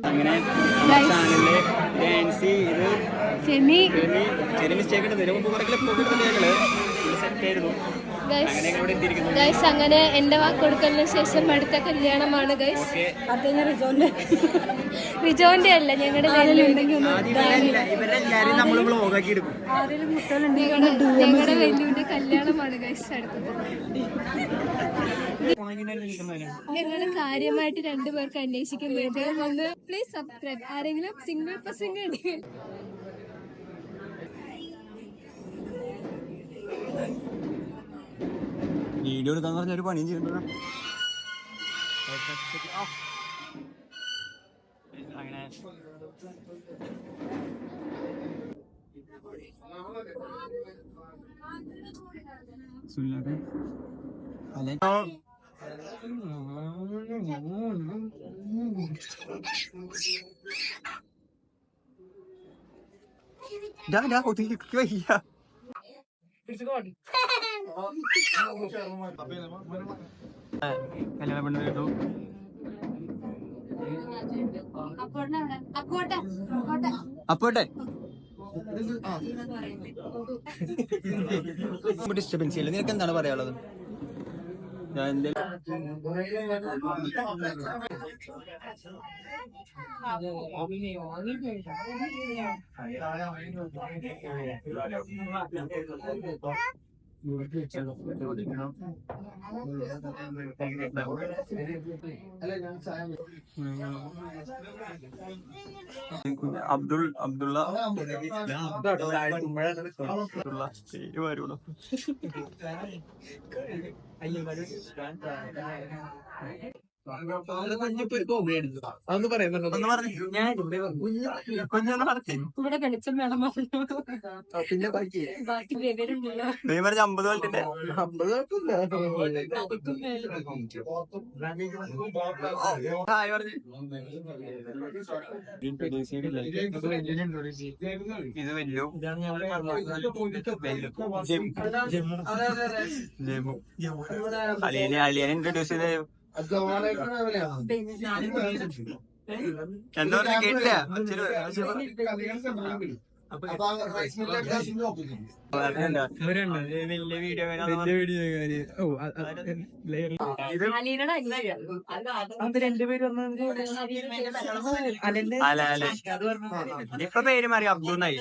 അങ്ങനെ ചാനലില് ഡാൻസ് ചെയ്ത് ചെറിയ മിസ്റ്റേക്ക് ഉണ്ട്. ഇതിന് മുമ്പ് കുറെ ക്ലിപ്പൊക്കെ എടുത്തിട്ട് സെറ്റ് ആയിരുന്നു. ഗൈസ് അങ്ങനെ എന്റെ വാക്കൊടുക്കലിന് ശേഷം അടുത്ത കല്യാണമാണ് ഗൈസ്. റിജോന്റെ അല്ല, ഞങ്ങളുടെ വെല്ലുവിന്റെ കല്യാണമാണ് ഗൈസ് അടുത്തത്. ഞങ്ങള് കാര്യമായിട്ട് രണ്ടുപേർക്ക് അന്വേഷിക്കുന്നുണ്ട്. ഒന്ന് പ്ലീസ് സബ്സ്ക്രൈബ്. ആരെങ്കിലും സിംഗിൾ പേഴ്സൺ ഉണ്ടെങ്കിൽ വീഡിയോ എടുക്കാന്ന് പറഞ്ഞ ഒരു പണിയും ചെയ്യുന്നുണ്ടോ. കല്യാണം പെണ്ണ് കേട്ടു. അപ്പോട്ടെ ഡിസ്റ്റർബൻസ് ഇല്ല. നിനക്ക് എന്താണ് പറയാനുള്ളത്? ഞാൻ അബ്ദുള്ള ഇവിടെ വെളിച്ചം വേണം പിന്നെ ബാക്കി വിവരമില്ല. 50 കൊല്ലത്തിന്റെ ഇത് വെല്ലു. അലിയനെ ഇൻട്രൊഡ്യൂസ് ചെയ്ത എന്താ പറഞ്ഞ കേട്ടില്ല. വലിയ വീഡിയോ ഇപ്പൊ പേര് മാറി അബ്ദുന്നായി.